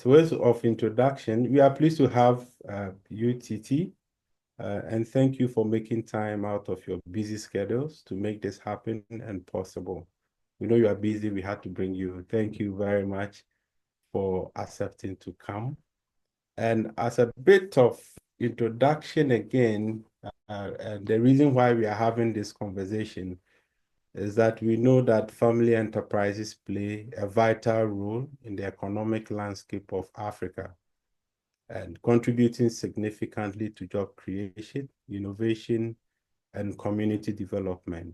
as words of introduction, we are pleased to have you, Tsitsi, and thank you for making time out of your busy schedules to make this happen and possible. We know you are busy. We had to bring you. Thank you very much for accepting to come. And as a bit of introduction again, and the reason why we are having this conversation is that we know that family enterprises play a vital role in the economic landscape of Africa and contributing significantly to job creation, innovation, and community development.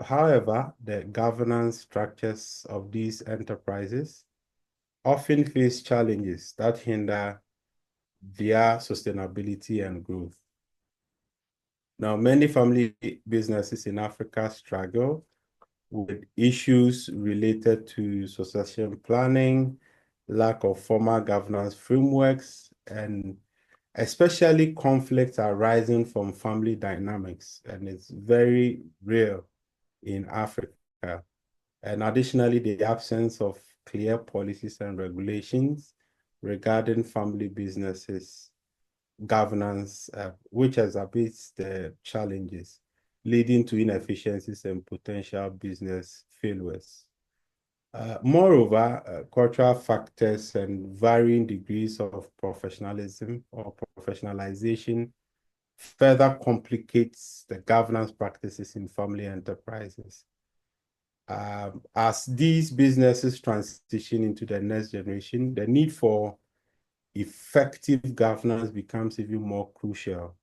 However, the governance structures of these enterprises often face challenges that hinder their sustainability and growth. Now, many family businesses in Africa struggle with issues related to succession planning, lack of formal governance frameworks, and especially conflicts arising from family dynamics. And it's very real in Africa. And additionally, the absence of clear policies and regulations regarding family businesses governance, which exacerbates the challenges, leading to inefficiencies and potential business failures. Moreover, cultural factors and varying degrees of professionalism or professionalization further complicates the governance practices in family enterprises. As these businesses transition into the next generation, the need for effective governance becomes even more crucial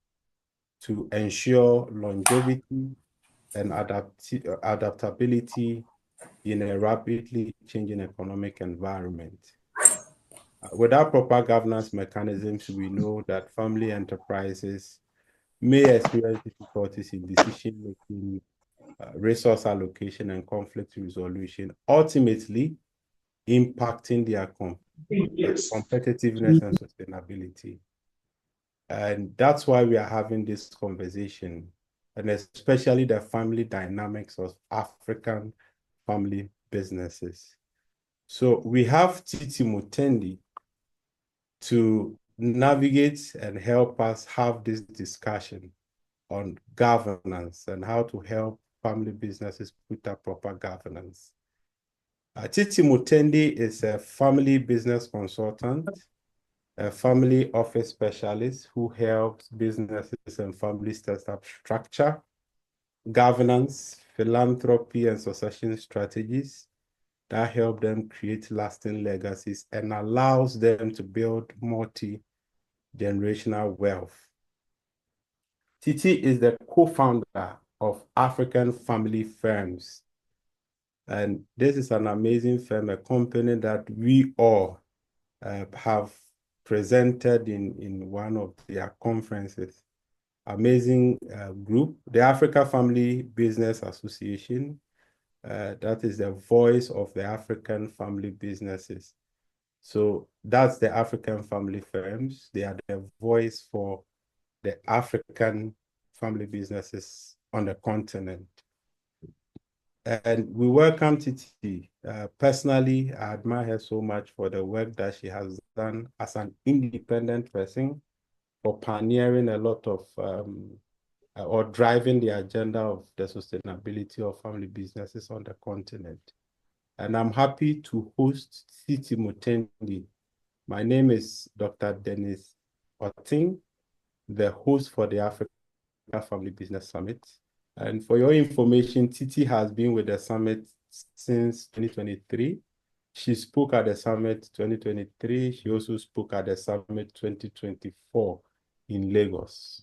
to ensure longevity and adaptability in a rapidly changing economic environment. Without proper governance mechanisms, we know that family enterprises may experience difficulties in decision-making, resource allocation, and conflict resolution, ultimately impacting their competitiveness and sustainability. And that's why we are having this conversation, and especially the family dynamics of African family businesses. So we have Tsitsi Mutendi to navigate and help us have this discussion on governance and how to help family businesses put up proper governance. Tsitsi Mutendi is a family business consultant, a family office specialist who helps businesses and families set up structure, governance, philanthropy, and succession strategies that help them create lasting legacies and allows them to build multi-generational wealth. Tsitsi is the co-founder of African Family Firms. And this is an amazing firm, a company that we all have presented in one of their conferences. Amazing group, the Africa Family Business Association. That is the voice of the African family businesses. So that's the African family firms. They are the voice for the African family businesses on the continent. And we welcome Tsitsi. Personally, I admire her so much for the work that she has done as an independent person, for pioneering a lot of, or driving the agenda of the sustainability of family businesses on the continent. And I'm happy to host Tsitsi Mutendi. My name is Dr. Dennis Oting, the host for the Africa Family Business Summit. And for your information, Tsitsi has been with the summit since 2023. She spoke at the summit 2023. She also spoke at the summit 2024 in Lagos.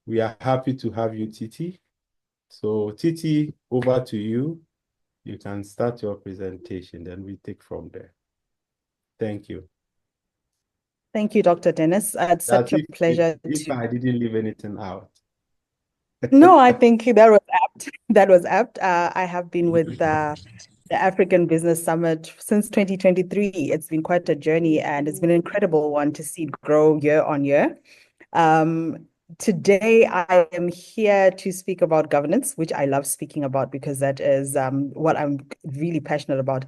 We are happy to have you, Tsitsi. So Tsitsi, over to you. You can start your presentation, then we take from there. Thank you. Thank you, Dr. Dennis. It's such a pleasure. If I didn't leave anything out. No, I think that was apt. That was apt. I have been with the African Business Summit since 2023. It's been quite a journey, and it's been an incredible one to see it grow year on year. Today, I am here to speak about governance, which I love speaking about because that is what I'm really passionate about.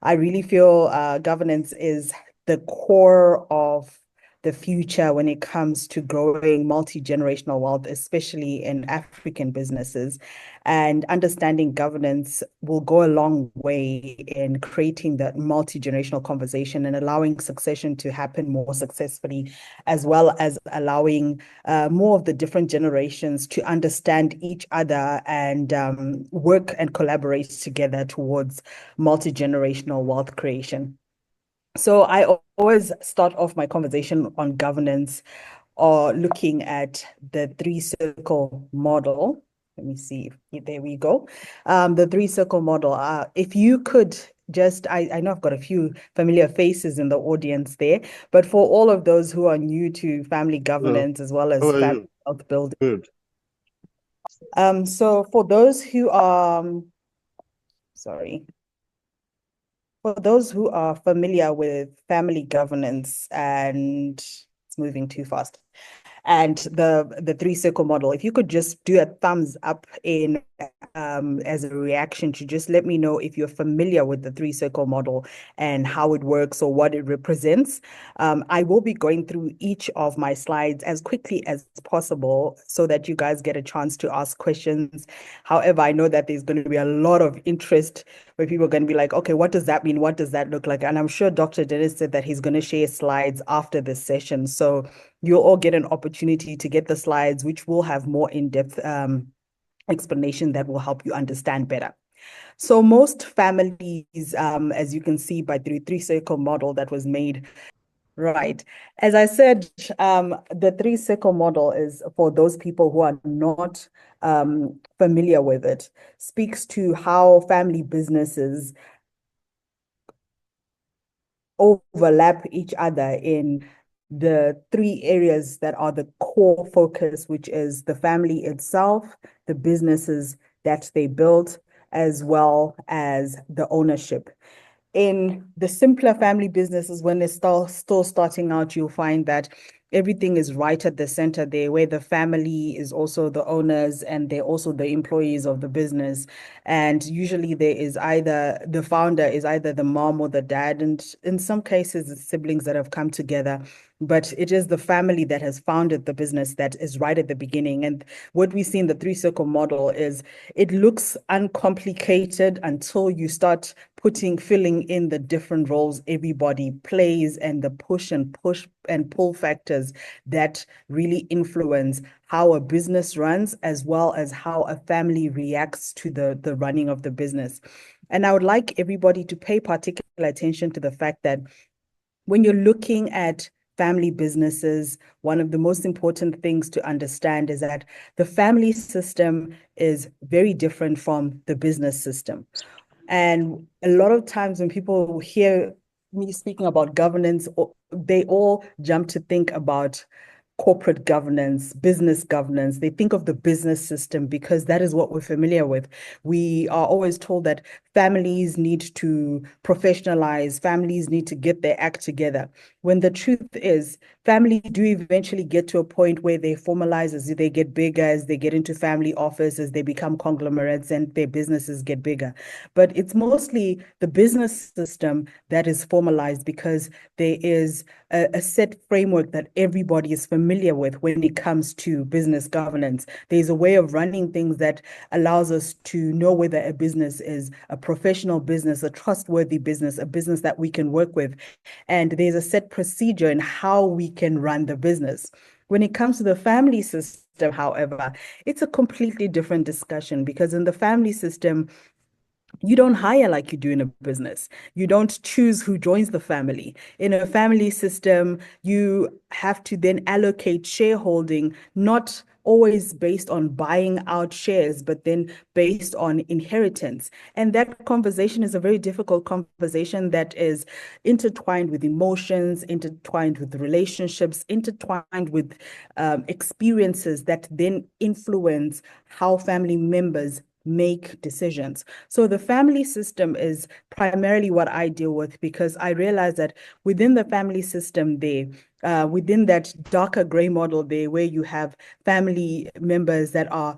I really feel governance is the core of the future when it comes to growing multi-generational wealth, especially in African businesses. And understanding governance will go a long way in creating that multi-generational conversation and allowing succession to happen more successfully, as well as allowing more of the different generations to understand each other and work and collaborate together towards multi-generational wealth creation. So I always start off my conversation on governance or looking at the three-circle model. Let me see. There we go. The three-circle model. If you could just, I know I've got a few familiar faces in the audience there, but for all of those who are new to family Hello, governance as well how as are family you? wealth building. Good. So for those who are, sorry, for those who are familiar with family governance and it's moving too fast, and the three-circle model, if you could just do a thumbs up in as a reaction to just let me know if you're familiar with the three-circle model and how it works or what it represents. I will be going through each of my slides as quickly as possible so that you guys get a chance to ask questions. However, I know that there's going to be a lot of interest where people are going to be like, okay, what does that mean? What does that look like? And I'm sure Dr. Dennis said that he's going to share slides after this session. So you'll all get an opportunity to get the slides, which will have more in-depth explanation that will help you understand better. So most families, as you can see by the three-circle model that was made, right. As I said, the three-circle model is for those people who are not familiar with it, speaks to how family businesses overlap each other in the three areas that are the core focus, which is the family itself, the businesses that they built, as well as the ownership. In the simpler family businesses, when they're still starting out, you'll find that everything is right at the center there, where the family is also the owners and they're also the employees of the business. And usually there is either the founder is either the mom or the dad, and in some cases, it's siblings that have come together. But it is the family that has founded the business that is right at the beginning. And what we see in the three-circle model is it looks uncomplicated until you start filling in the different roles everybody plays and the push and pull factors that really influence how a business runs, as well as how a family reacts to the running of the business. And I would like everybody to pay particular attention to the fact that when you're looking at family businesses, one of the most important things to understand is that the family system is very different from the business system. And a lot of times when people hear me speaking about governance, they all jump to think about corporate governance, business governance. They think of the business system because that is what we're familiar with. We are always told that families need to professionalize, families need to get their act together. When the truth is, families do eventually get to a point where they formalize as they get bigger, as they get into family offices, they become conglomerates and their businesses get bigger. But it's mostly the business system that is formalized because there is a set framework that everybody is familiar with when it comes to business governance. There's a way of running things that allows us to know whether a business is a professional business, a trustworthy business, a business that we can work with. And there's a set procedure in how we can run the business. When it comes to the family system, however, it's a completely different discussion because in the family system, you don't hire like you do in a business. You don't choose who joins the family. In a family system, you have to then allocate shareholding, not always based on buying out shares, but then based on inheritance. And that conversation is a very difficult conversation that is intertwined with emotions, intertwined with relationships, intertwined with experiences that then influence how family members make decisions. So the family system is primarily what I deal with because I realize that within the family system there, within that darker gray model there, where you have family members that are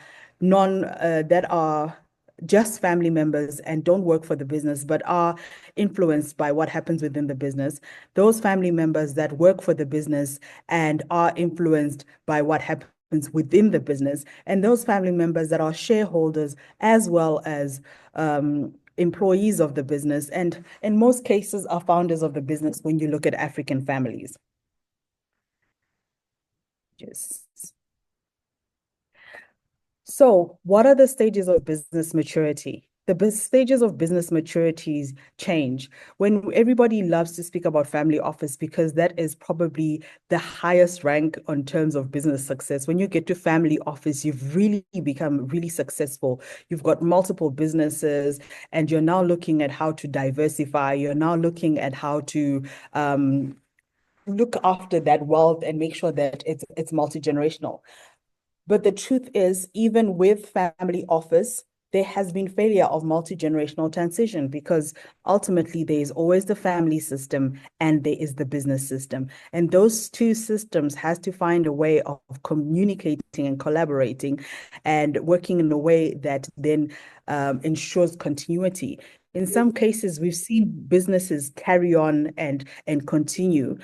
just family members and don't work for the business, but are influenced by what happens within the business, those family members that work for the business and are influenced by what happens within the business, and those family members that are shareholders as well as employees of the business, and in most cases are founders of the business when you look at African families. Yes. So, what are the stages of business maturity? The stages of business maturities change when everybody loves to speak about family office because that is probably the highest rank on terms of business success. When you get to family office, you've really become really successful. You've got multiple businesses and you're now looking at how to diversify. You're now looking at how to look after that wealth and make sure that it's multi-generational. But the truth is, even with family office, there has been failure of multi-generational transition because ultimately there is always the family system and there is the business system. And those two systems has to find a way of communicating and collaborating and working in a way that then ensures continuity. In some cases, we've seen businesses carry on and continue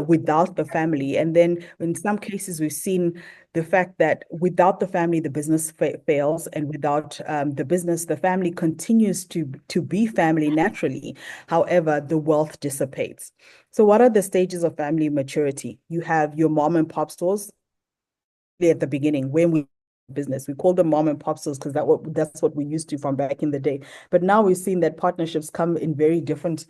without the family. And then in some cases, we've seen the fact that without the family, the business fails, and without the business, the family continues to be family naturally. However, the wealth dissipates. So what are the stages of family maturity? You have your mom and pop stores at the beginning when we business. We call them mom and pop stores because that's what we used to from back in the day. But now we've seen that partnerships come in very different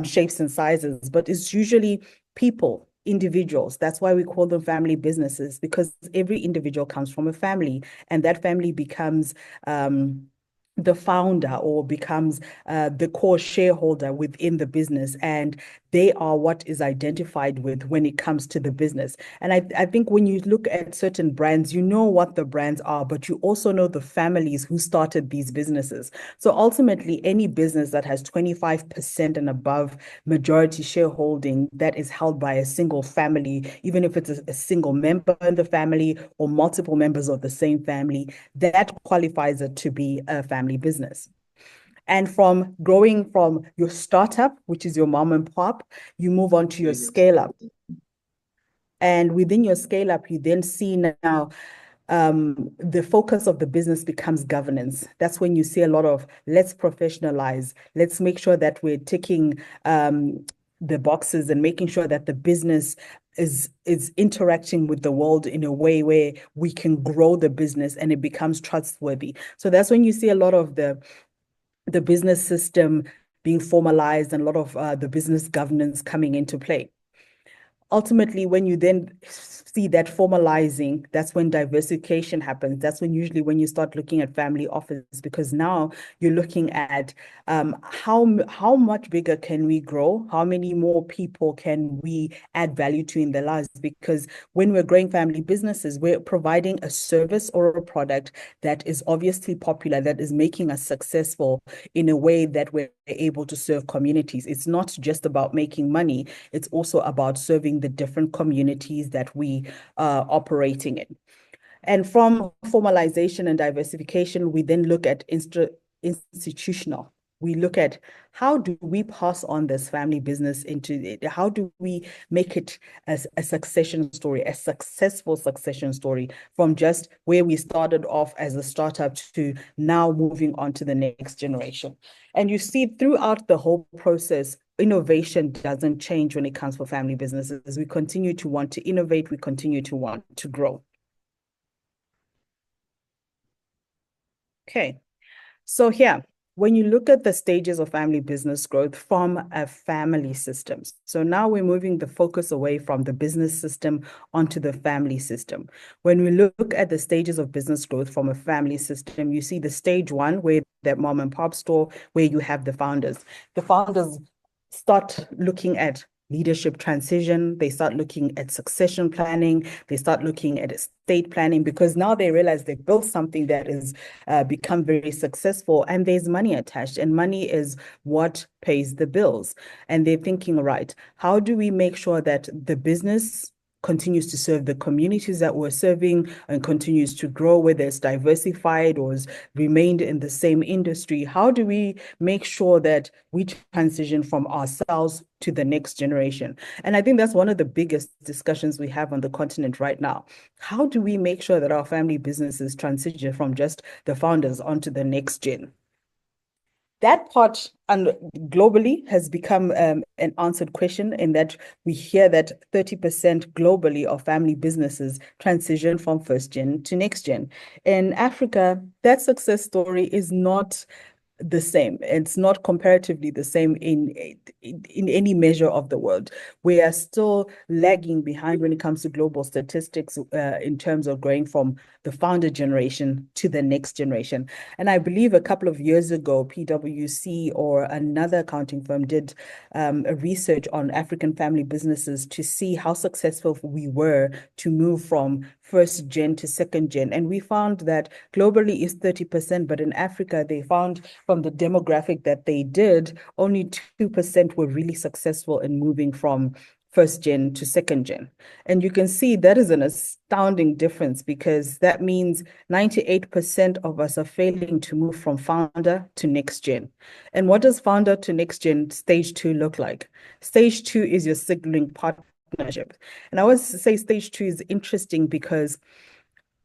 shapes and sizes, but it's usually people, individuals. That's why we call them family businesses, because every individual comes from a family, and that family becomes the founder or becomes the core shareholder within the business, and they are what is identified with when it comes to the business. And I think when you look at certain brands, you know what the brands are, but you also know the families who started these businesses. So ultimately, any business that has 25% and above majority shareholding that is held by a single family, even if it's a single member in the family or multiple members of the same family, that qualifies it to be a family business. And from growing from your startup, which is your mom and pop, you move on to your scale up. And within your scale up, you then see now the focus of the business becomes governance. That's when you see a lot of let's professionalize, let's make sure that we're ticking the boxes and making sure that the business is interacting with the world in a way where we can grow the business and it becomes trustworthy. So that's when you see a lot of the business system being formalized and a lot of the business governance coming into play. Ultimately, when you then see that formalizing, that's when diversification happens. That's when usually when you start looking at family office, because now you're looking at how much bigger can we grow? How many more people can we add value to in their lives? Because when we're growing family businesses, we're providing a service or a product that is obviously popular, that is making us successful in a way that we're able to serve communities. It's not just about making money, it's also about serving the different communities that we are operating in. And from formalization and diversification, we then look at institutional. We look at how do we pass on this family business into it? How do we make it as a succession story, a successful succession story from just where we started off as a startup to now moving on to the next generation. And you see throughout the whole process, innovation doesn't change when it comes for family businesses. We continue to want to innovate. We continue to want to grow. Okay. So here, when you look at the stages of family business growth from a family system, so now we're moving the focus away from the business system onto the family system. When we look at the stages of business growth from a family system, you see the stage one, where that mom and pop store, where you have the founders. The founders start looking at leadership transition, they start looking at succession planning, they start looking at estate planning, because now they realize they've built something that is become very successful and there's money attached, and money is what pays the bills. And they're thinking, right, how do we make sure that the business continues to serve the communities that we're serving and continues to grow, whether it's diversified or has remained in the same industry? How do we make sure that we transition from ourselves to the next generation? And I think that's one of the biggest discussions we have on the continent right now. How do we make sure that our family businesses transition from just the founders onto the next gen? That part and globally has become an answered question in that we hear that 30% globally of family businesses transition from first gen to next gen. In Africa, that success story is not the same. It's not comparatively the same in any measure of the world. We are still lagging behind when it comes to global statistics in terms of going from the founder generation to the next generation. And I believe a couple of years ago, PwC or another accounting firm did a research on African family businesses to see how successful we were to move from first gen to second gen. And we found that globally is 30%, but in Africa, they found from the demographic that they did, only 2% were really successful in moving from first gen to second gen. And you can see that is an astounding difference because that means 98% of us are failing to move from founder to next gen. And what does founder to next gen stage two look like? Stage two is your sibling partnership. And I always say stage two is interesting because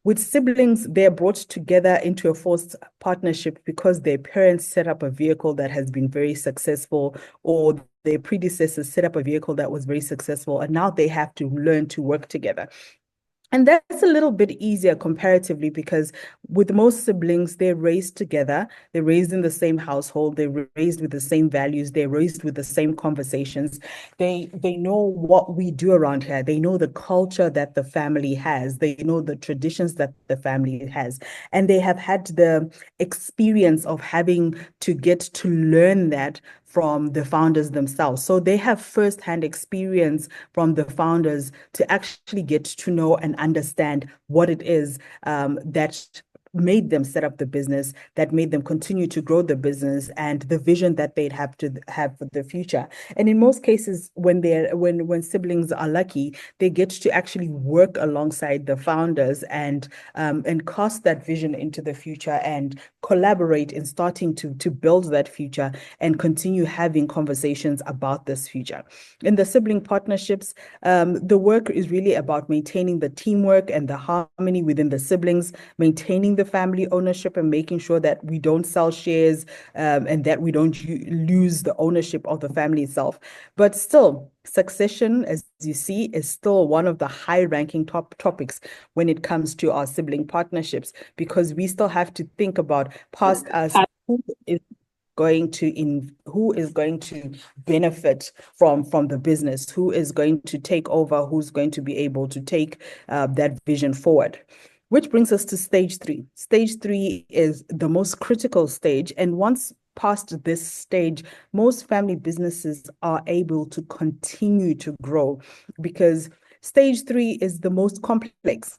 with siblings, they're brought together into a forced partnership because their parents set up a vehicle that has been very successful, or their predecessors set up a vehicle that was very successful, and now they have to learn to work together. And that's a little bit easier comparatively because with most siblings, they're raised together, they're raised in the same household, they're raised with the same values, they're raised with the same conversations. They know what we do around here. They know the culture that the family has. They know the traditions that the family has. And they have had the experience of having to get to learn that from the founders themselves. So they have firsthand experience from the founders to actually get to know and understand what it is that made them set up the business, that made them continue to grow the business, and the vision that they'd have to have for the future. And in most cases, when siblings are lucky, they get to actually work alongside the founders and cast that vision into the future and collaborate in starting to build that future and continue having conversations about this future. In the sibling partnerships, the work is really about maintaining the teamwork and the harmony within the siblings, maintaining the family ownership and making sure that we don't sell shares and that we don't lose the ownership of the family itself. But still, succession, as you see, is still one of the high-ranking topics when it comes to our sibling partnerships, because we still have to think about past us, who is going to benefit from the business, who is going to take over, who's going to be able to take that vision forward. Which brings us to stage three. Stage three is the most critical stage. And once past this stage, most family businesses are able to continue to grow because stage three is the most complex.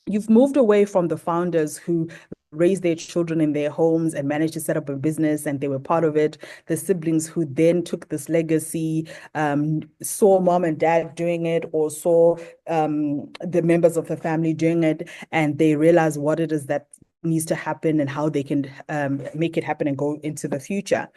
You've moved away from the founders who raised their children in their homes and managed to set up a business and they were part of it. The siblings who then took this legacy, saw mom and dad doing it or saw the members of the family doing it, and they realized what it is that needs to happen and how they can make it happen and go into the future.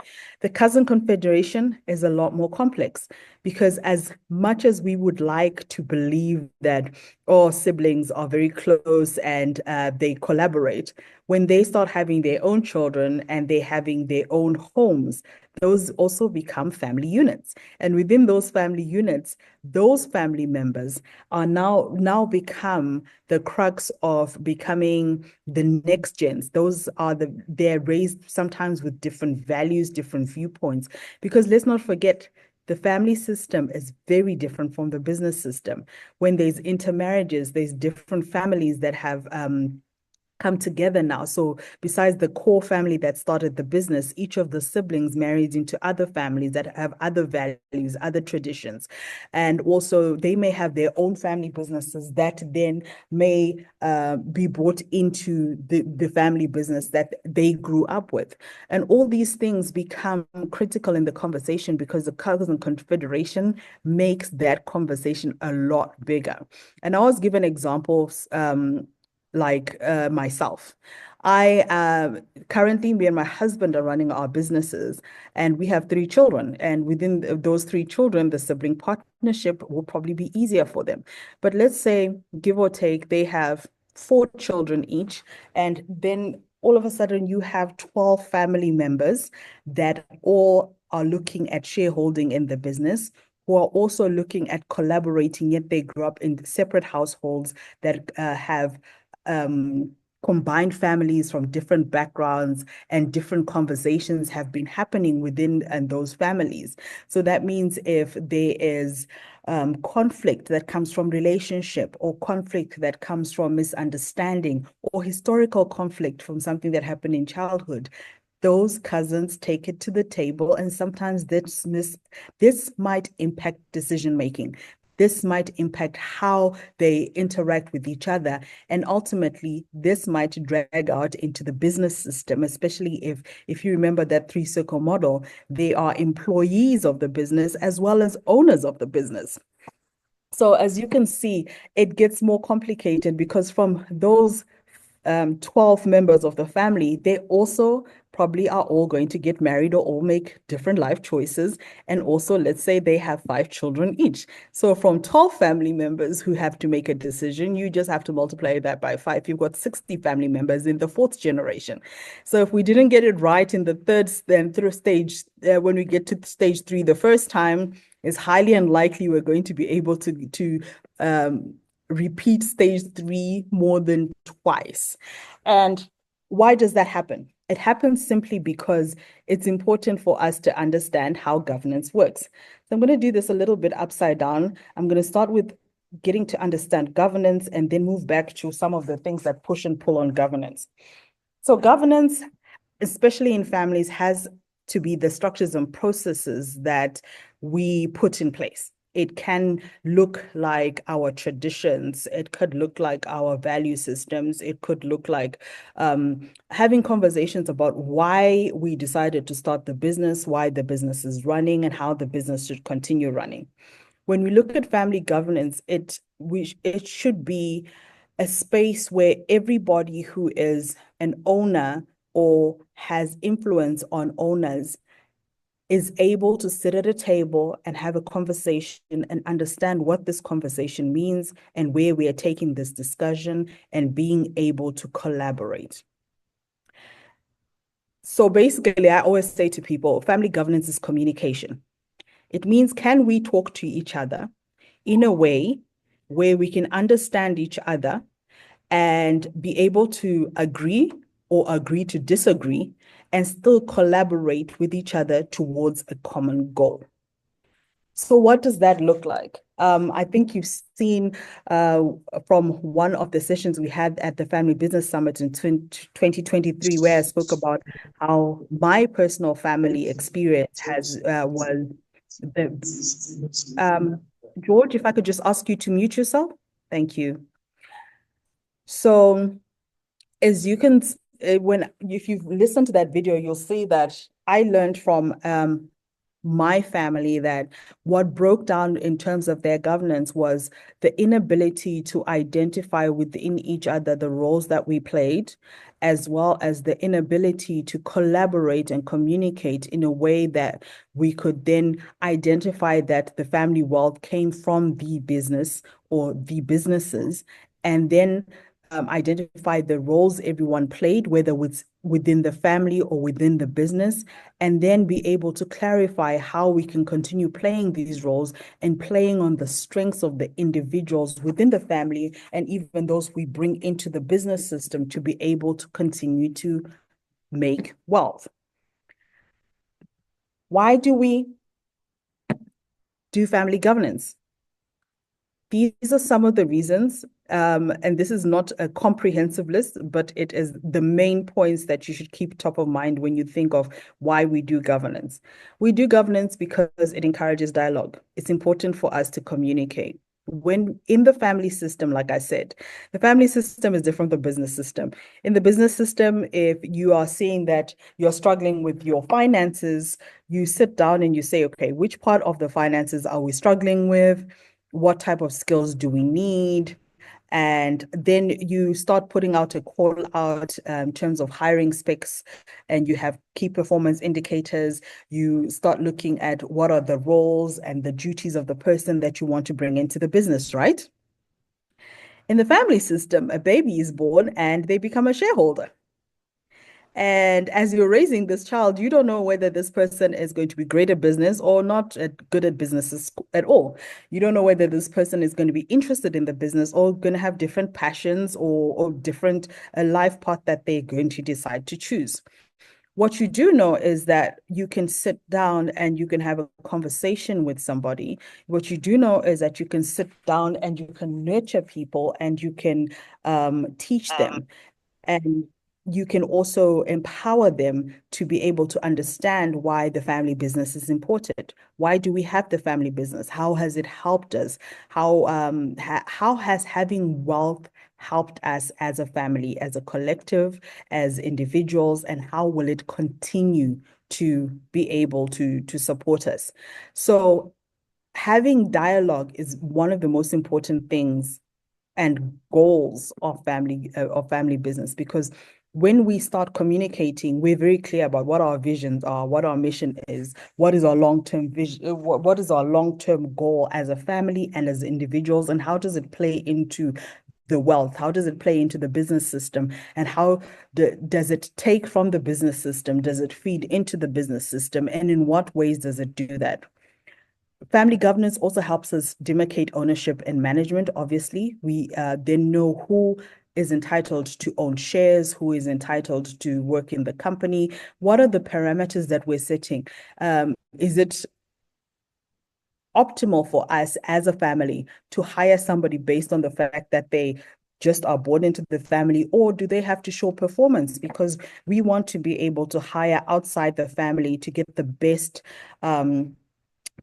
The cousin confederation is a lot more complex because as much as we would like to believe that all siblings are very close and they collaborate, when they start having their own children and they're having their own homes, those also become family units. And within those family units, those family members are now become the crux of becoming the next gens. They're raised sometimes with different values, different viewpoints, because let's not forget, the family system is very different from the business system. When there's intermarriages, there's different families that have come together now. So besides the core family that started the business, each of the siblings married into other families that have other values, other traditions. And also they may have their own family businesses that then may be brought into the family business that they grew up with. And all these things become critical in the conversation because the cousin confederation makes that conversation a lot bigger. And I was given examples myself. I currently, me and my husband are running our businesses, and we have three children. And within those three children, the sibling partnership will probably be easier for them. But let's say, give or take, they have four children each, and then all of a sudden you have 12 family members that all are looking at shareholding in the business, who are also looking at collaborating, yet they grew up in separate households that have combined families from different backgrounds, and different conversations have been happening within and those families. So that means if there is conflict that comes from relationship, or conflict that comes from misunderstanding, or historical conflict from something that happened in childhood, those cousins take it to the table, and sometimes this might impact decision making. This might impact how they interact with each other. And ultimately, this might drag out into the business system, especially if you remember that three-circle model, they are employees of the business as well as owners of the business. So as you can see, it gets more complicated because from those 12 members of the family, they also probably are all going to get married or all make different life choices. And also, let's say they have five children each. So from 12 family members who have to make a decision, you just have to multiply that by five. You've got 60 family members in the fourth generation. So if we didn't get it right in the third, then through stage, when we get to stage three the first time, it's highly unlikely we're going to be able to repeat stage three more than twice. And why does that happen? It happens simply because it's important for us to understand how governance works. So I'm going to do this a little bit upside down. I'm going to start with getting to understand governance and then move back to some of the things that push and pull on governance. So governance, especially in families, has to be the structures and processes that we put in place. It can look like our traditions. It could look like our value systems. It could look like having conversations about why we decided to start the business, why the business is running, and how the business should continue running. When we look at family governance, it should be a space where everybody who is an owner or has influence on owners is able to sit at a table and have a conversation and understand what this conversation means and where we are taking this discussion, and being able to collaborate. So basically, I always say to people, family governance is communication. It means, can we talk to each other in a way where we can understand each other and be able to agree or agree to disagree and still collaborate with each other towards a common goal? So what does that look like? I think you've seen from one of the sessions we had at the Family Business Summit in 2023, where I spoke about how my personal family experience was the George, if I could just ask you to mute yourself. Thank you. So as you can, if you've listened to that video, you'll see that I learned from my family that what broke down in terms of their governance was the inability to identify within each other the roles that we played, as well as the inability to collaborate and communicate in a way that we could then identify that the family wealth came from the business or the businesses, and then identify the roles everyone played, whether within the family or within the business, and then be able to clarify how we can continue playing these roles and playing on the strengths of the individuals within the family and even those we bring into the business system to be able to continue to make wealth. Why do we do family governance? These are some of the reasons, and this is not a comprehensive list, but it is the main points that you should keep top of mind when you think of why we do governance. We do governance because it encourages dialogue. It's important for us to communicate. When in the family system, like I said, the family system is different from the business system. In the business system, if you are seeing that you're struggling with your finances, you sit down and you say, okay, which part of the finances are we struggling with? What type of skills do we need? And then you start putting out a call out in terms of hiring specs, and you have key performance indicators. You start looking at what are the roles and the duties of the person that you want to bring into the business, right? In the family system, a baby is born and they become a shareholder. And as you're raising this child, you don't know whether this person is going to be great at business or not good at businesses at all. You don't know whether this person is going to be interested in the business or going to have different passions or different life path that they're going to decide to choose. What you do know is that you can sit down and you can have a conversation with somebody. What you do know is that you can sit down and you can nurture people and you can teach them. And you can also empower them to be able to understand why the family business is important. Why do we have the family business? How has it helped us? How has having wealth helped us as a family, as a collective, as individuals, and how will it continue to be able to support us? So having dialogue is one of the most important things and goals of family business, because when we start communicating, we're very clear about what our visions are, what our mission is, what is our long-term vision, what is our long-term goal as a family and as individuals, and how does it play into the wealth? How does it play into the business system? And how does it take from the business system? Does it feed into the business system? And in what ways does it do that? Family governance also helps us demarcate ownership and management. Obviously, we then know who is entitled to own shares, who is entitled to work in the company. What are the parameters that we're setting? Is it optimal for us as a family to hire somebody based on the fact that they just are born into the family, or do they have to show performance? Because we want to be able to hire outside the family to get the best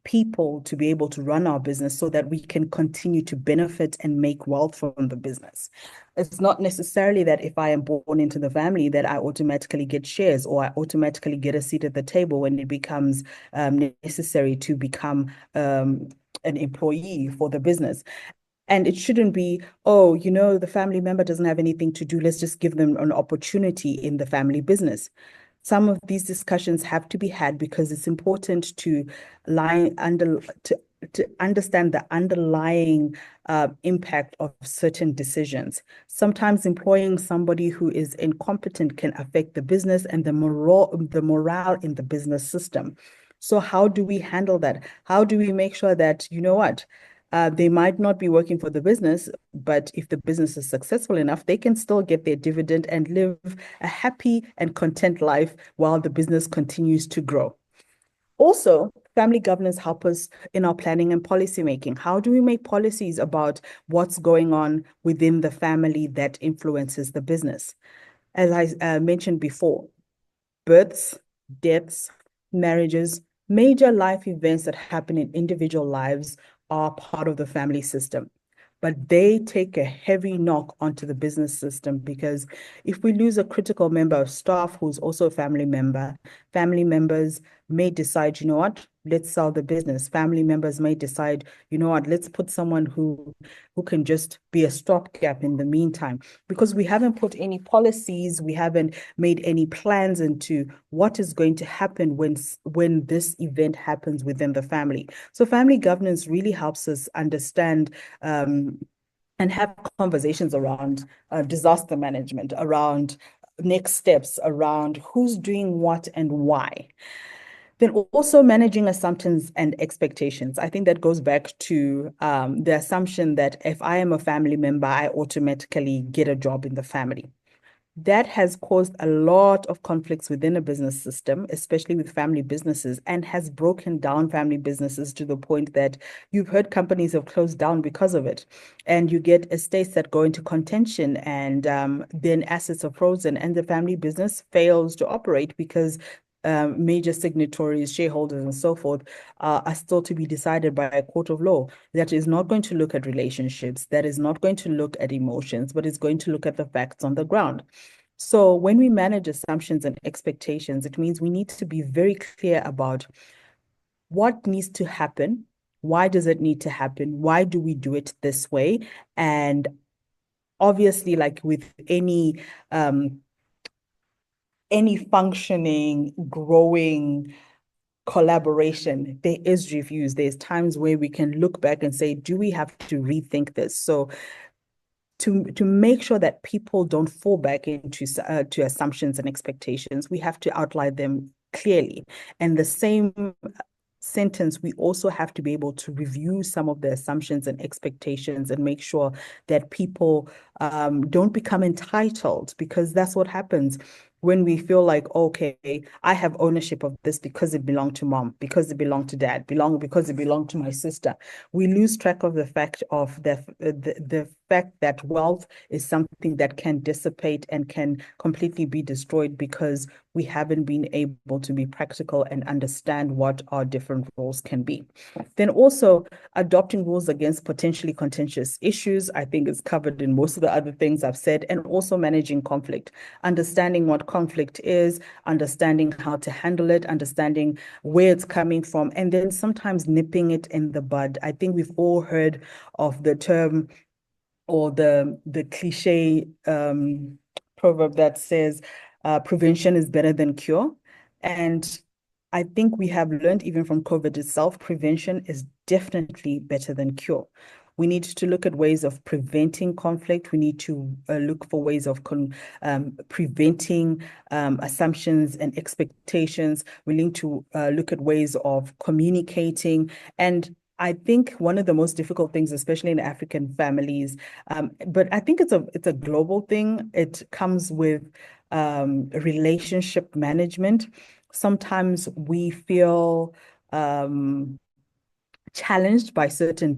people to be able to run our business so that we can continue to benefit and make wealth from the business. It's not necessarily that if I am born into the family that I automatically get shares or I automatically get a seat at the table when it becomes necessary to become an employee for the business. And it shouldn't be, oh, the family member doesn't have anything to do. Let's just give them an opportunity in the family business. Some of these discussions have to be had because it's important to lie under to understand the underlying impact of certain decisions. Sometimes employing somebody who is incompetent can affect the business and the morale in the business system. So how do we handle that? How do we make sure that, they might not be working for the business, but if the business is successful enough, they can still get their dividend and live a happy and content life while the business continues to grow. Also, family governance help us in our planning and policy making. How do we make policies about what's going on within the family that influences the business? As I mentioned before, births, deaths, marriages, major life events that happen in individual lives are part of the family system. But they take a heavy knock onto the business system, because if we lose a critical member of staff who's also a family member, family members may decide, you know what, let's sell the business. Family members may decide, you know what, let's put someone who can just be a stopgap in the meantime, because we haven't put any policies, we haven't made any plans into what is going to happen when this event happens within the family. So family governance really helps us understand and have conversations around disaster management, around next steps, around who's doing what and why. Then also managing assumptions and expectations. I think that goes back to the assumption that if I am a family member, I automatically get a job in the family. that has caused a lot of conflicts within a business system, especially with family businesses, and has broken down family businesses to the point that you've heard companies have closed down because of it. And you get estates that go into contention, and then assets are frozen, and the family business fails to operate because major signatories, shareholders, and so forth are still to be decided by a court of law that is not going to look at relationships, that is not going to look at emotions, but is going to look at the facts on the ground. So when we manage assumptions and expectations, it means we need to be very clear about what needs to happen. Why does it need to happen? Why do we do it this way? And obviously, like with any functioning, growing collaboration, there is reviews. There's times where we can look back and say, do we have to rethink this? So to make sure that people don't fall back into to assumptions and expectations, we have to outline them clearly. And the same sentence, we also have to be able to review some of the assumptions and expectations and make sure that people don't become entitled, because that's what happens when we feel like, okay, I have ownership of this because it belonged to mom, because it belonged to dad, because it belonged to my sister. We lose track of the fact of the fact that wealth is something that can dissipate and can completely be destroyed because we haven't been able to be practical and understand what our different roles can be. Then also adopting rules against potentially contentious issues, I think is covered in most of the other things I've said, and also managing conflict, understanding what conflict is, understanding how to handle it, understanding where it's coming from, and then sometimes nipping it in the bud. I think we've all heard of the term or the cliche proverb that says prevention is better than cure. And I think we have learned even from COVID itself, prevention is definitely better than cure. We need to look at ways of preventing conflict. We need to look for ways of preventing assumptions and expectations. We need to look at ways of communicating. And I think one of the most difficult things, especially in African families, but I think it's a global thing. It comes with relationship management. Sometimes we feel challenged by certain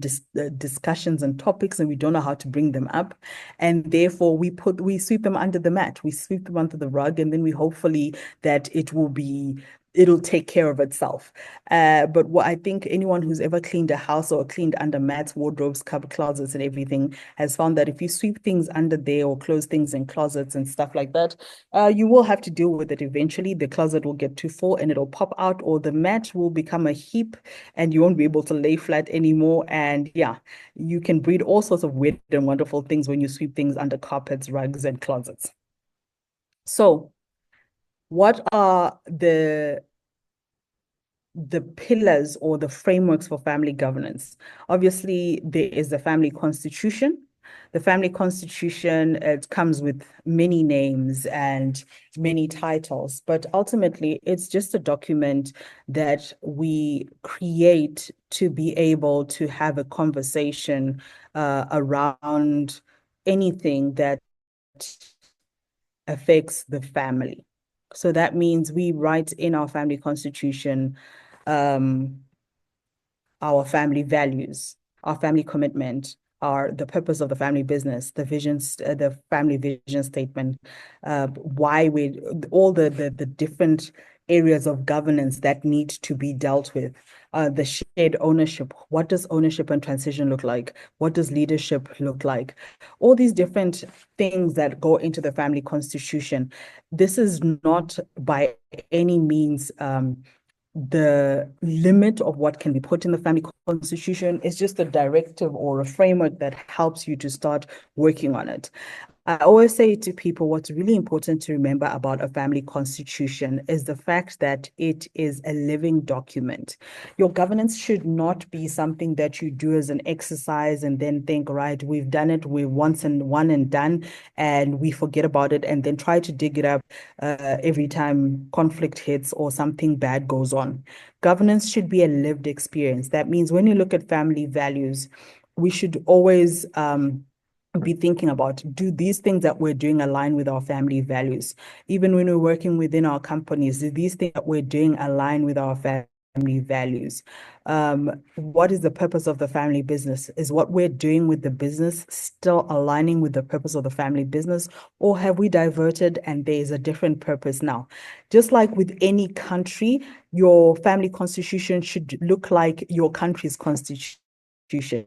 discussions and topics, and we don't know how to bring them up, and therefore we sweep them under the mat, we sweep them under the rug, and then we hopefully that it'll take care of itself. But what I think anyone who's ever cleaned a house or cleaned under mats, wardrobes, cupboard, closets, and everything has found that if you sweep things under there or close things in closets and stuff like that, you will have to deal with it eventually. The closet will get too full and it'll pop out, or the mat will become a heap and you won't be able to lay flat anymore. And yeah, you can breed all sorts of weird and wonderful things when you sweep things under carpets, rugs, and closets. So, what are the pillars or the frameworks for family governance? Obviously, there is the family constitution. The family constitution, it comes with many names and many titles, but ultimately it's just a document that we create to be able to have a conversation around anything that affects the family. So that means we write in our family constitution um, our family values, our family commitment, the purpose of the family business, the family vision statement, why we all the different areas of governance that need to be dealt with, the shared ownership. What does ownership and transition look like? What does leadership look like? All these different things that go into the family constitution. This is not by any means the limit of what can be put in the family constitution. Is just a directive or a framework that helps you to start working on it. I always say to people, what's really important to remember about a family constitution is the fact that it is a living document. Your governance should not be something that you do as an exercise and then think, right, we've done it, we're once and one and done, and we forget about it and then try to dig it up every time conflict hits or something bad goes on. Governance should be a lived experience. That means when you look at family values, we should always be thinking about, do these things that we're doing align with our family values? Even when we're working within our companies, do these things that we're doing align with our family values? What is the purpose of the family business? Is what we're doing with the business still aligning with the purpose of the family business, or have we diverted and there is a different purpose now? Just like with any country, your family constitution should look like your country's constitution.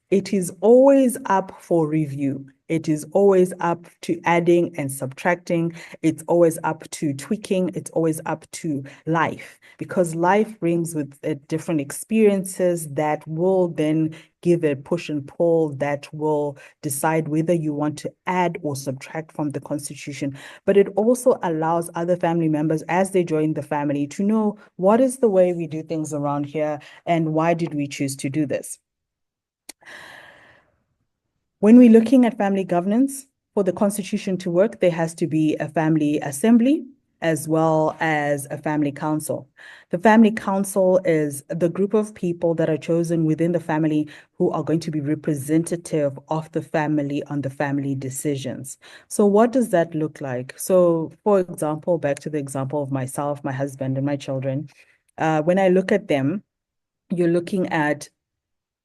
It is always up for review. It is always up to adding and subtracting. It's always up to tweaking. It's always up to life, because life brings with it different experiences that will then give a push and pull that will decide whether you want to add or subtract from the constitution. But it also allows other family members, as they join the family, to know what is the way we do things around here and why did we choose to do this. When we're looking at family governance, for the constitution to work, there has to be a family assembly as well as a family council. The family council is the group of people that are chosen within the family who are going to be representative of the family on the family decisions. So what does that look like? So for example, back to the example of myself, my husband, and my children, when I look at them, you're looking at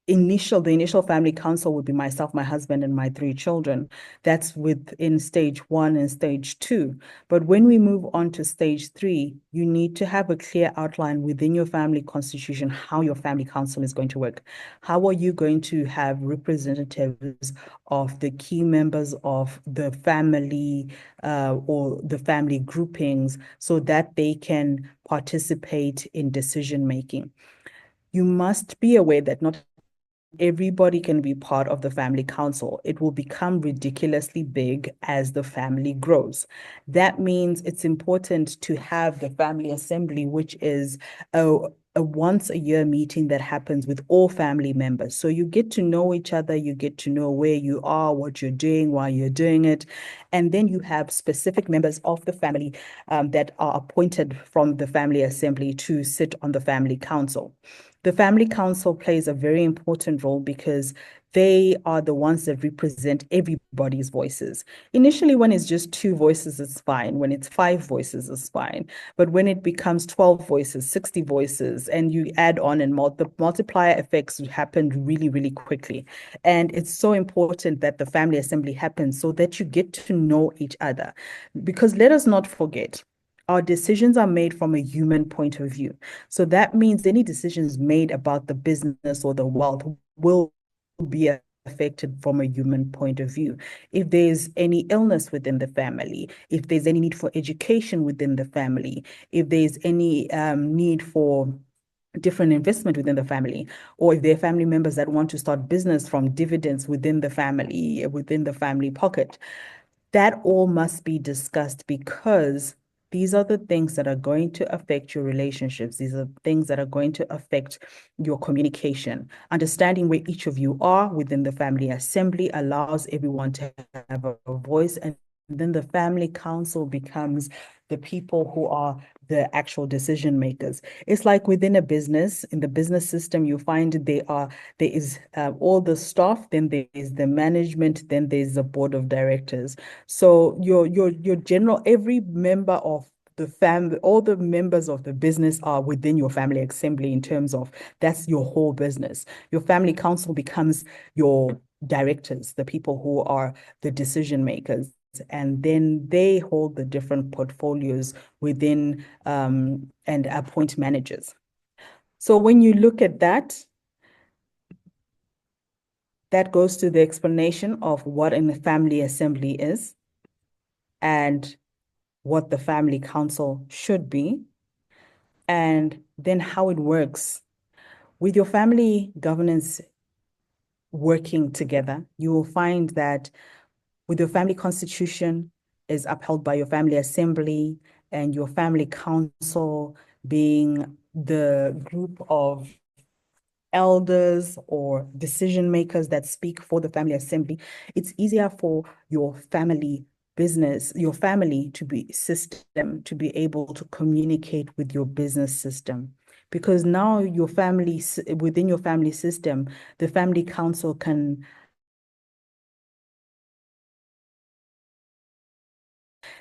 the initial family council would be myself, my husband, and my three children. That's within stage 1 and stage 2. But when we move on to stage 3, you need to have a clear outline within your family constitution how your family council is going to work. How are you going to have representatives of the key members of the family or the family groupings so that they can participate in decision making? You must be aware that not everybody can be part of the family council. It will become ridiculously big as the family grows. That means it's important to have the family assembly, which is a once a year meeting that happens with all family members. So you get to know each other, you get to know where you are, what you're doing, why you're doing it. And then you have specific members of the family that are appointed from the family assembly to sit on the family council. The family council plays a very important role because they are the ones that represent everybody's voices. Initially, when it's just 2 voices, it's fine. When it's 5 voices, it's fine. But when it becomes 12 voices, 60 voices, and you add on and the multiplier effects happen really, really quickly. And it's so important that the family assembly happens so that you get to know each other. Because let us not forget, our decisions are made from a human point of view. So that means any decisions made about the business or the wealth will be affected from a human point of view. If there's any illness within the family, if there's any need for education within the family, if there's any need for different investment within the family, or if there are family members that want to start business from dividends within the family pocket, that all must be discussed because these are the things that are going to affect your relationships. These are things that are going to affect your communication. Understanding where each of you are within the family assembly allows everyone to have a voice, and then the family council becomes the people who are the actual decision makers. It's like within a business, in the business system, you find there is all the staff, then there is the management, then there's the board of directors. So your general, every member of the family, all the members of the business are within your family assembly in terms of that's your whole business. Your family council becomes your directors, the people who are the decision makers. And then they hold the different portfolios within and appoint managers. So when you look at that, that goes to the explanation of what a family assembly is and what the family council should be, and then how it works. With your family governance working together, you will find that with your family constitution is upheld by your family assembly and your family council being the group of elders or decision makers that speak for the family assembly, it's easier for your family business, your family to be system, to be able to communicate with your business system. Because now your family, within your family system, the family council can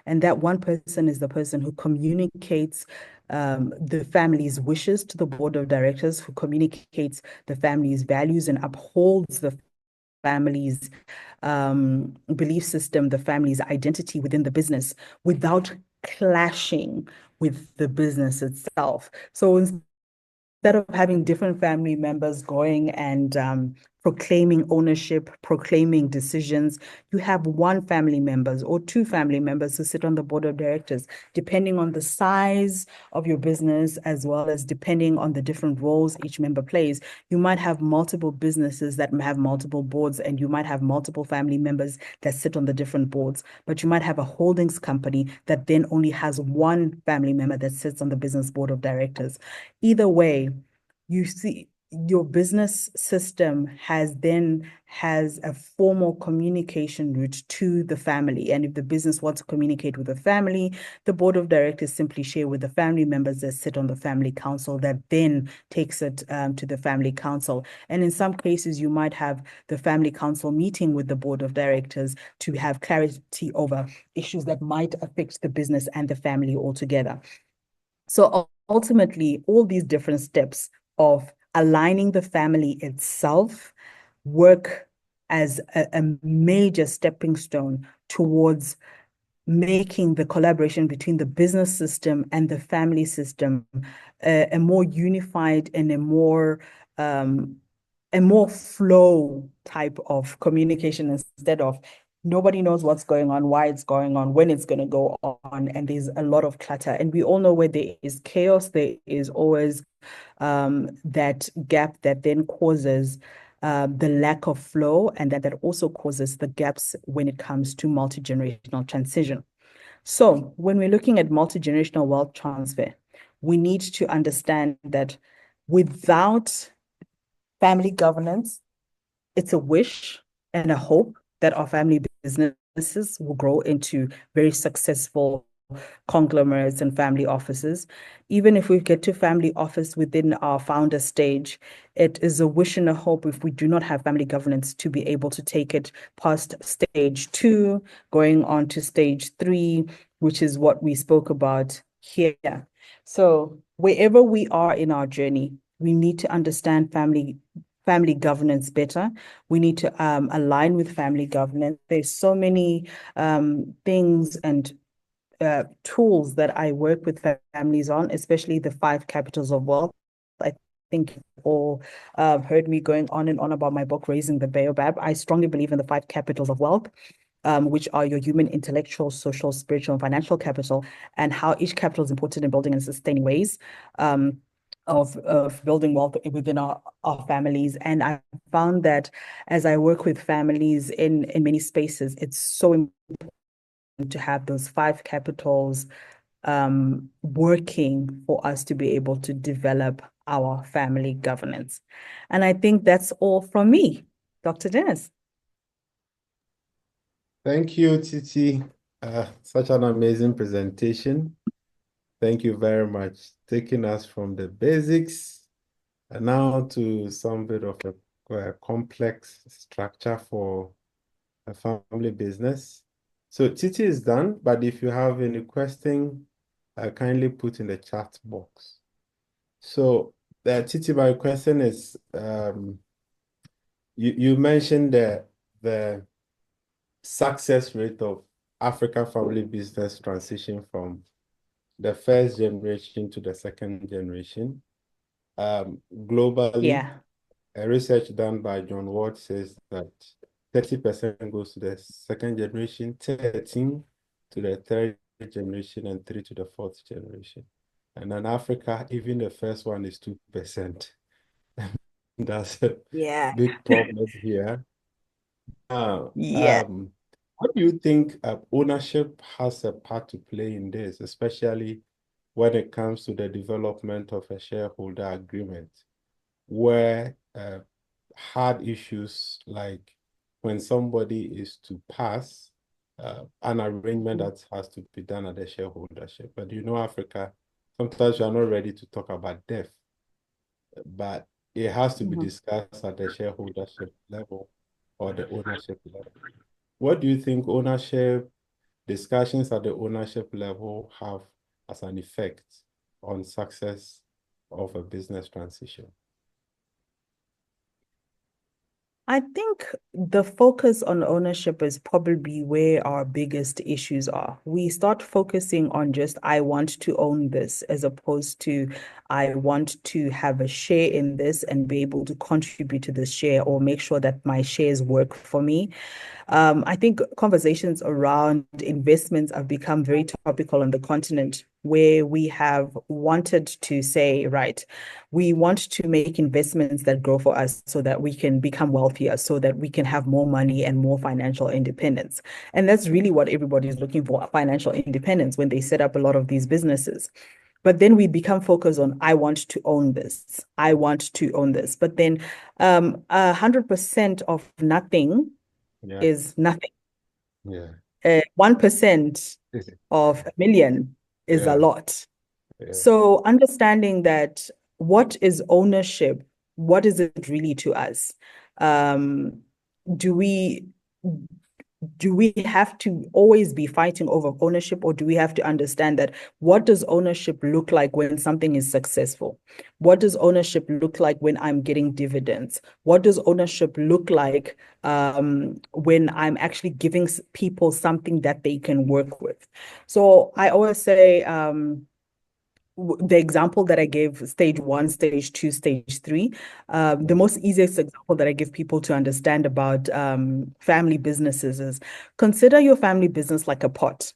And that one person is the person who communicates the family's wishes to the board of directors, who communicates the family's values and upholds the family's belief system, the family's identity within the business without clashing with the business itself. So instead of having different family members going and proclaiming ownership, proclaiming decisions, you have one family members or two family members who sit on the board of directors, depending on the size of your business, as well as depending on the different roles each member plays. You might have multiple businesses that have multiple boards, and you might have multiple family members that sit on the different boards, but you might have a holdings company that then only has one family member that sits on the business board of directors. Either way, you see your business system has a formal communication route to the family. And if the business wants to communicate with the family, the board of directors simply share with the family members that sit on the family council that then takes it to the family council. And in some cases, you might have the family council meeting with the board of directors to have clarity over issues that might affect the business and the family altogether. So ultimately, all these different steps of aligning the family itself work as a major stepping stone towards making the collaboration between the business system and the family system a more unified and um, a more flow type of communication instead of nobody knows what's going on, why it's going on, when it's going to go on, and there's a lot of clutter. And we all know where there is chaos, there is always that gap that then causes the lack of flow, and that also causes the gaps when it comes to multi-generational transition. So when we're looking at multi-generational wealth transfer, we need to understand that without family governance, it's a wish and a hope that our family businesses will grow into very successful conglomerates and family offices. Even if we get to family office within our founder stage, it is a wish and a hope if we do not have family governance to be able to take it past stage 2, going on to stage 3, which is what we spoke about here. So wherever we are in our journey, we need to understand family governance better. We need to align with family governance. There's so many things and tools that I work with families on, especially the 5 capitals of wealth. I think you've all heard me going on and on about my book, Raising the Baobab. I strongly believe in the 5 capitals of wealth. Which are your human, intellectual, social, spiritual, and financial capital, and how each capital is important in building and sustaining ways of building wealth within our families. And I found that as I work with families in many spaces, it's so important to have those 5 capitals working for us to be able to develop our family governance. And I think that's all from me, Dr. Dennis. Thank you, Tsitsi. Such an amazing presentation. Thank you very much. Taking us from the basics and now to some bit of a complex structure for a family business. So Tsitsi is done, but if you have any question, kindly put in the chat box. So Tsitsi, my question is, you mentioned the success rate of African family business transition from the first generation to the second generation. Globally, Yeah. a research done by John Ward says that 30% goes to the second generation, 13 to the third generation, and 3 to the fourth generation. And in Africa, even the first one is 2%. That's a Yeah. big problem here. Now, Yeah. what do you think ownership has a part to play in this, especially when it comes to the development of a shareholder agreement, where hard issues like when somebody is to pass, an arrangement that has to be done at the shareholdership. But you know, Africa, sometimes you are not ready to talk about death, but it has to be Mhm. discussed at the shareholdership level or the ownership level. What do you think ownership discussions at the ownership level have as an effect on success of a business transition? I think the focus on ownership is probably where our biggest issues are. We start focusing on just, I want to own this, as opposed to, I want to have a share in this and be able to contribute to this share or make sure that my shares work for me. I think conversations around investments have become very topical on the continent, where we have wanted to say, right, we want to make investments that grow for us so that we can become wealthier, so that we can have more money and more financial independence. And that's really what everybody is looking for, financial independence, when they set up a lot of these businesses. But then we become focused on, I want to own this. I want to own this. But then 100% of nothing Yeah, is nothing. yeah, 1% of a million is a yeah, lot. yeah, So understanding that, what is ownership? What is it really to us? Um, do we do we have to always be fighting over ownership, or do we have to understand that, what does ownership look like when something is successful? What does ownership look like when I'm getting dividends? What does ownership look like when I'm actually giving people something that they can work with? So I always say, the example that I gave, stage one, stage two, stage three, the mm, most easiest example that I give people to understand about family businesses is, consider your family business like a pot.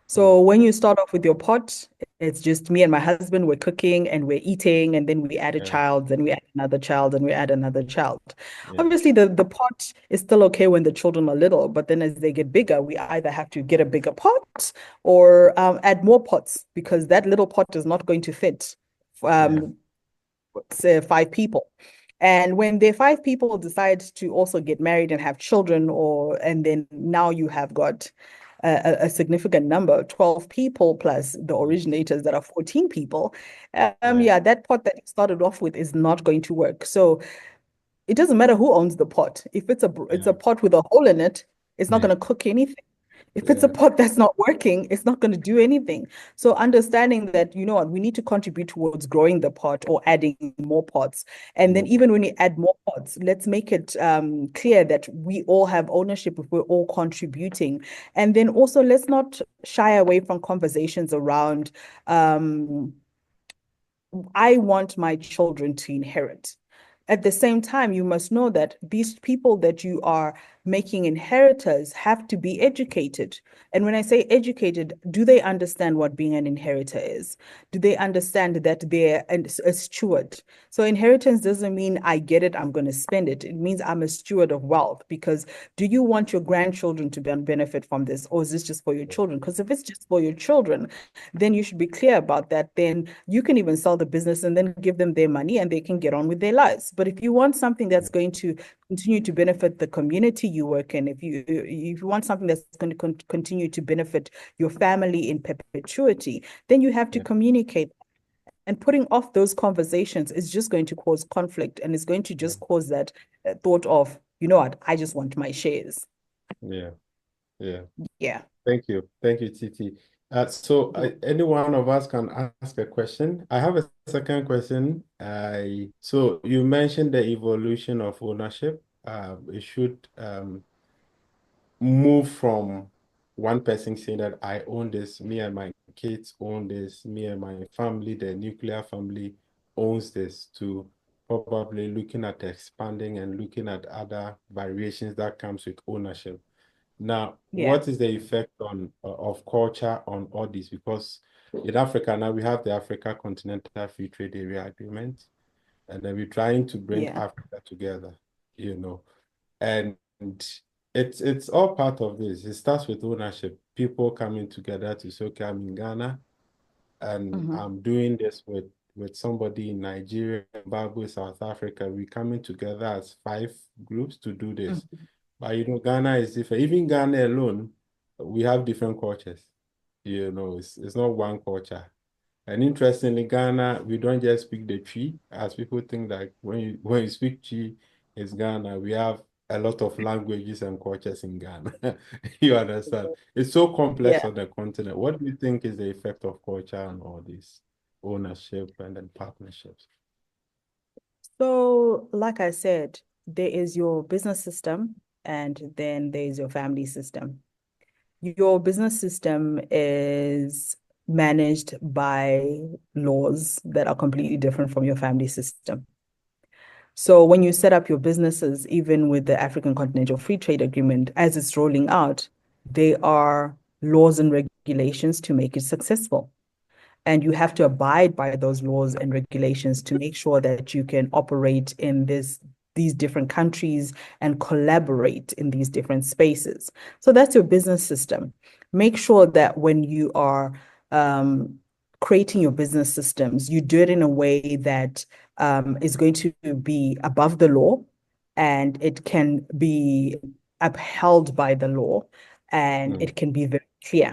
mm, So when you start off with your pot, it's just me and my husband, we're cooking and we're eating, and then we add a yeah, child, then we add another child, and we add another child. yeah, Obviously, the pot is still okay when the children are little, but then as they get bigger, we either have to get a bigger pot or add more pots, because that little pot is not going to fit yeah, um, say 5 people. And when the 5 people decide to also get married and have children, or and then now you have got a significant number, 12 people plus the mm, originators that are 14 people, yeah, yeah, that pot that you started off with is not going to work. So it doesn't matter who owns the pot. If it's a yeah, pot with a hole in it, it's not yeah, going to cook anything. If it's a yeah, pot that's not working, it's not going to do anything. So understanding that, you know what, we need to contribute towards growing the pot or adding more pots. And then more, even when we add more pots, let's make it clear that we all have ownership if we're all contributing. And then also, let's not shy away from conversations around um, I want my children to inherit. At the same time, you must know that these people that you are making inheritors have to be educated. And when I say educated, do they understand what being an inheritor is? Do they understand that they're a steward? So inheritance doesn't mean I get it, I'm going to spend it. It means I'm a steward of wealth. Because do you want your grandchildren to benefit from this, or is this just for your children? Because if it's just for your children, then you should be clear about that. Then you can even sell the business and then give them their money and they can get on with their lives. But if you want something that's going to continue to benefit the community you work in, if you want something that's going to continue to benefit your family in perpetuity, then you have to yeah, communicate. And putting off those conversations is just going to cause conflict, and it's going to yeah, just cause that thought of, you know what, I just want my shares. yeah, yeah. Yeah. Thank you, Titi. So any one of us can ask a question. I have a second question. So you mentioned the evolution of ownership. It should move from one person saying that I own this, me and my kids own this, me and my family, the nuclear family owns this, to probably looking at expanding and looking at other variations that comes with ownership. Now, Yeah. what is the effect on of culture on all this? Because in Africa now we have the Africa Continental Free Trade Area Agreement, and then we're trying to bring Yeah. Africa together, and it's all part of this. It starts with ownership. People coming together to say, okay, I'm in Ghana and Mhm. I'm doing this with somebody in Nigeria, Zimbabwe, South Africa. We're coming together as 5 groups to do this. Mhm. But Ghana is different. Even Ghana alone, we have different cultures. It's not one culture. And interestingly, Ghana, we don't just speak the tree, as people think that when you speak tree, it's Ghana. We have a lot of languages and cultures in Ghana. You understand? It's so complex Yeah. on the continent. What do you think is the effect of culture and all this ownership and then partnerships? So, like I said, there is your business system and then there's your family system. Your business system is managed by laws that are completely different from your family system. So when you set up your businesses, even with the African Continental Free Trade Agreement, as it's rolling out, there are laws and regulations to make it successful. And you have to abide by those laws and regulations to make sure that you can operate in these different countries and collaborate in these different spaces. So that's your business system. Make sure that when you are um, creating your business systems, you do it in a way that is going to be above the law and it can be upheld by the law and Mm, it can be very clear.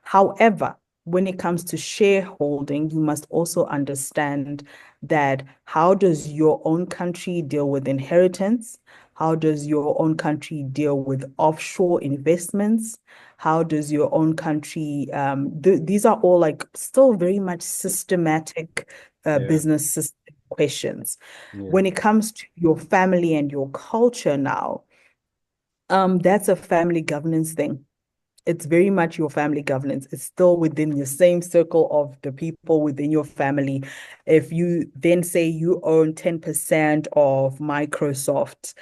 However, when it comes to shareholding, you must also understand that how does your own country deal with inheritance? How does your own country deal with offshore investments? How does your own country, these are all like still very much systematic yeah, business system questions. yeah, When it comes to your family and your culture now, that's a family governance thing. It's very much your family governance. It's still within your same circle of the people within your family. If you then say you own 10% of Microsoft,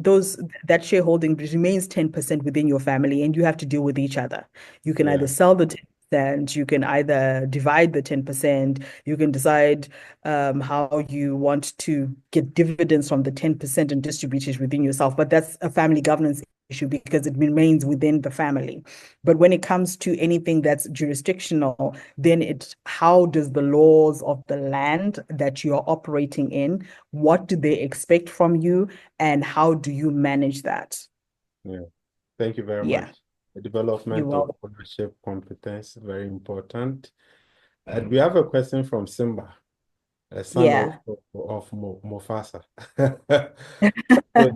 those that shareholding remains 10% within your family, and you have to deal with each other. You can yeah, either sell the 10%, you can either divide the 10%, you can decide how you want to get dividends from the 10% and distribute it within yourself. But that's a family governance issue because it remains within the family. But when it comes to anything that's jurisdictional, then it's how does the laws of the land that you're operating in, what do they expect from you, and how do you manage that? yeah. Thank you very Yeah, much. The you're development of welcome. ownership competence, very important. And we have a question from Simba, a son of Yeah. Mufasa. So,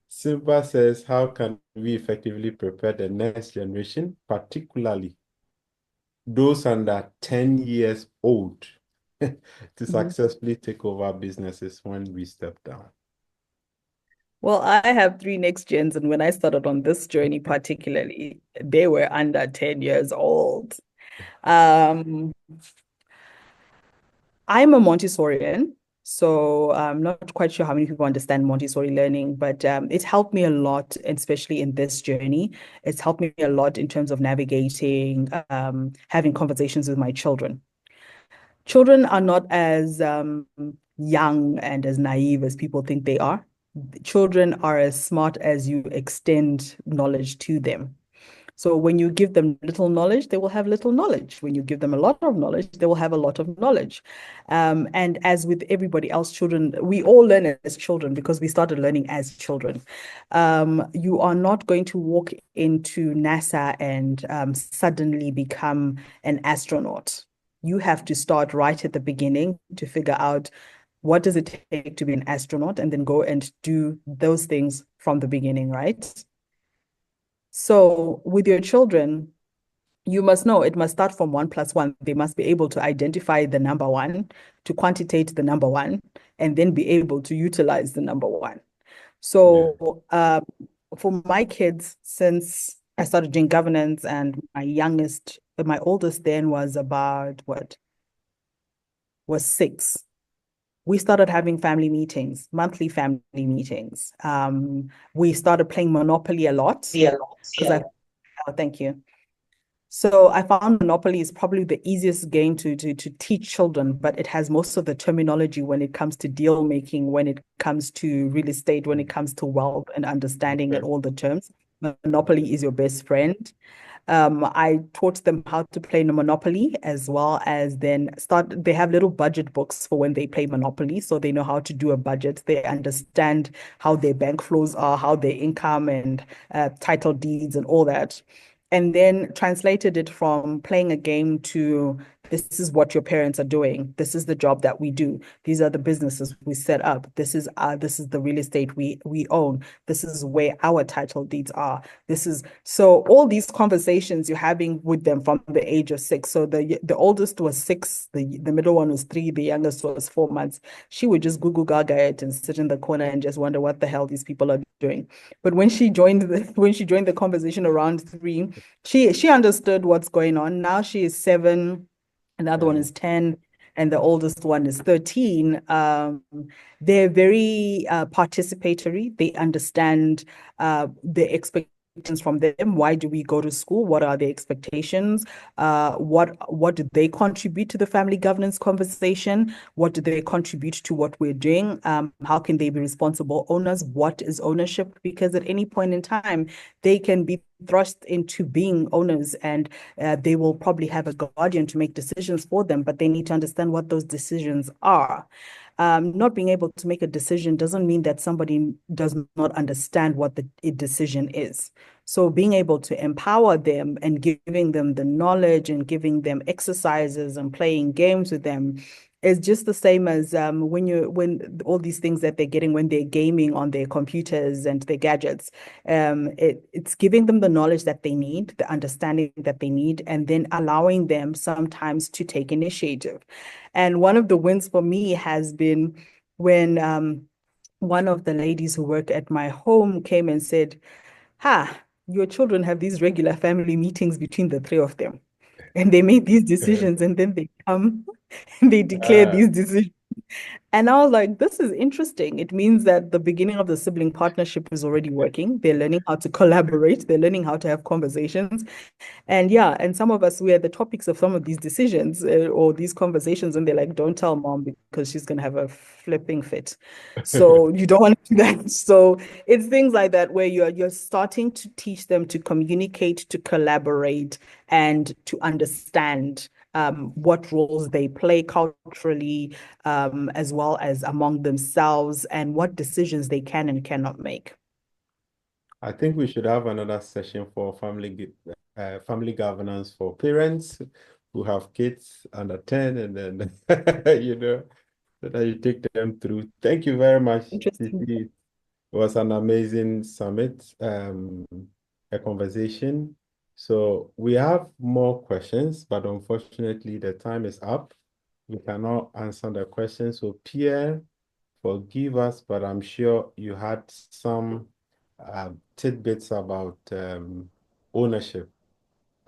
Simba says, how can we effectively prepare the next generation, particularly those under 10 years old, to Mhm. successfully take over businesses when we step down? Well, I have three next gens, and when I started on this journey, particularly, they were under 10 years old. Um, I'm a Montessorian, so I'm not quite sure how many people understand Montessori learning, but it helped me a lot, especially in this journey. It's helped me a lot in terms of navigating, having conversations with my children. Children are not as young and as naive as people think they are. Children are as smart as you extend knowledge to them. So when you give them little knowledge, they will have little knowledge. When you give them a lot of knowledge, they will have a lot of knowledge. And as with everybody else, children, we all learn as children because we started learning as children. You are not going to walk into NASA and suddenly become an astronaut. You have to start right at the beginning to figure out what does it take to be an astronaut and then go and do those things from the beginning, right? So with your children, you must know it must start from one plus one. They must be able to identify the number one, to quantitate the number one, and then be able to utilize the number one. Yeah. So for my kids, since I started doing governance and my oldest then was about what, was 6. We started having family meetings, monthly family meetings. We started playing Monopoly a lot Yeah. because oh, thank you. So I found Monopoly is probably the easiest game to teach children, but it has most of the terminology when it comes to deal making, when it comes to real estate, when it comes to wealth and understanding and Okay. all the terms. Monopoly is your best friend. I taught them how to play Monopoly as well as then they have little budget books for when they play Monopoly. So they know how to do a budget. They understand how their bank flows are, how their income and title deeds and all that. And then translated it from playing a game to This is what your parents are doing. This is the job that we do. These are the businesses we set up. This is the real estate we own. This is where our title deeds are. This is so all these conversations you're having with them from the age of 6. So the oldest was 6, the middle one was 3, the youngest was 4 months. She would just Google Gaga it and sit in the corner and just wonder what the hell these people are doing. But when she joined the conversation around 3, she understood what's going on. Now she is 7, another one Yeah. is 10, and the oldest one is 13. They're very participatory. They understand the expectations from them. Why do we go to school? What are the expectations? What do they contribute to the family governance conversation? What do they contribute to what we're doing? How can they be responsible owners? What is ownership? Because at any point in time, they can be thrust into being owners, and they will probably have a guardian to make decisions for them, but they need to understand what those decisions are. Not being able to make a decision doesn't mean that somebody does not understand what the decision is. So being able to empower them and giving them the knowledge and giving them exercises and playing games with them is just the same as when all these things that they're getting when they're gaming on their computers and their gadgets. It's giving them the knowledge that they need, the understanding that they need, and then allowing them sometimes to take initiative. And one of the wins for me has been when one of the ladies who work at my home came and said, "Ha, your children have these regular family meetings between the three of them. And they make these decisions and then they come and they declare Uh, these decisions." And I was like, this is interesting. It means that the beginning of the sibling partnership is already working. They're learning how to collaborate, they're learning how to have conversations. And yeah, and some of us, we are the topics of some of these decisions or these conversations, and they're like, don't tell mom because she's going to have a flipping fit. So you don't want to do that. So it's things like that where you're starting to teach them to communicate, to collaborate, and to understand what roles they play culturally, as well as among themselves, and what decisions they can and cannot make. I think we should have another session for family governance for parents who have kids under 10 and then so that you take them through. Thank you very much, Interesting. Titi. It was an amazing summit, a conversation. So we have more questions, but unfortunately the time is up. We cannot answer the questions. So Pierre, forgive us, but I'm sure you had some tidbits about ownership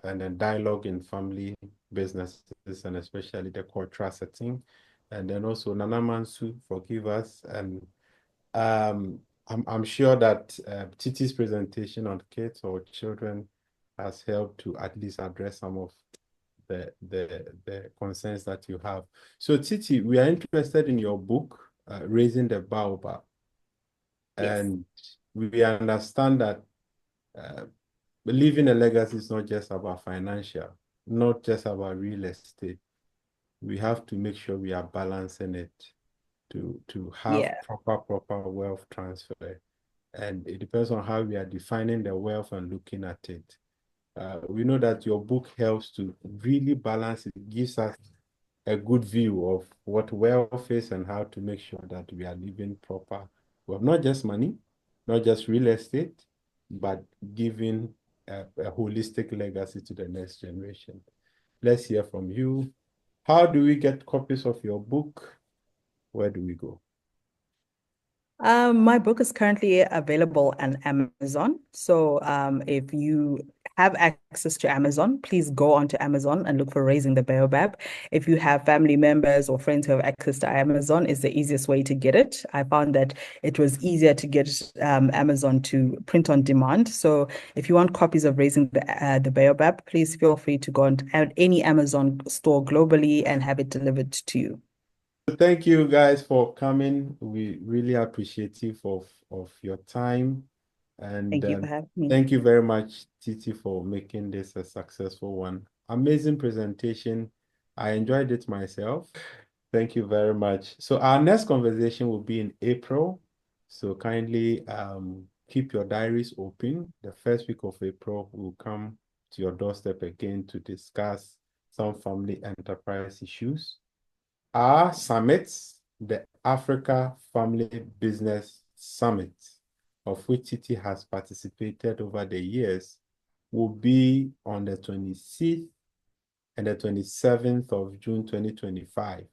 and then dialogue in family businesses, and especially the cultural setting. And then also Nana Mansu, forgive us. And I'm sure that Titi's presentation on kids or children has helped to at least address some of the concerns that you have. So Titi, we are interested in your book, Raising the Baobab, Yes. and we understand that uh, leaving a legacy is not just about financial, not just about real estate. We have to make sure we are balancing it to have Yeah. proper wealth transfer. And it depends on how we are defining the wealth and looking at it. We know that your book helps to really balance it, gives us a good view of what wealth is and how to make sure that we are living proper. Well, not just money, not just real estate, but giving a holistic legacy to the next generation. Let's hear from you. How do we get copies of your book? Where do we go? My book is currently available on Amazon. So if you have access to Amazon, please go onto Amazon and look for Raising the Baobab. If you have family members or friends who have access to Amazon, it's the easiest way to get it. I found that it was easier to get Amazon to print on demand. So if you want copies of Raising the Baobab, please feel free to go on any Amazon store globally and have it delivered to you. Thank you guys for coming. We really appreciative of your time. And Thank you for having me. thank you very much, Titi, for making this a successful one. Amazing presentation. I enjoyed it myself. Thank you very much. So our next conversation will be in April. So kindly keep your diaries open. The first week of April, we'll come to your doorstep again to discuss some family enterprise issues. Our summits, the Africa Family Business Summit, of which Tsitsi has participated over the years, will be on the 26th and the 27th of June 2025.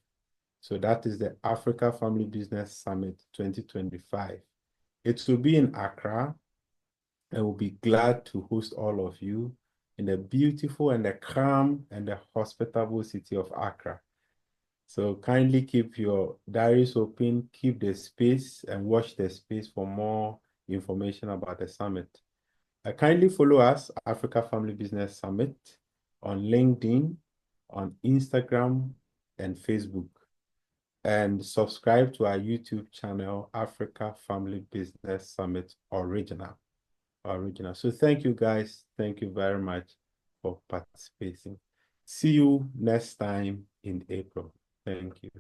So that is the Africa Family Business Summit 2025. It will be in Accra, and we'll be glad to host all of you in the beautiful and the calm and the hospitable city of Accra. So kindly keep your diaries open, keep the space, and watch the space for more information about the summit. Kindly follow us, Africa Family Business Summit, on LinkedIn, on Instagram, and Facebook. And subscribe to our YouTube channel, Africa Family Business Summit Original. So thank you guys. Thank you very much for participating. See you next time in April. Thank you.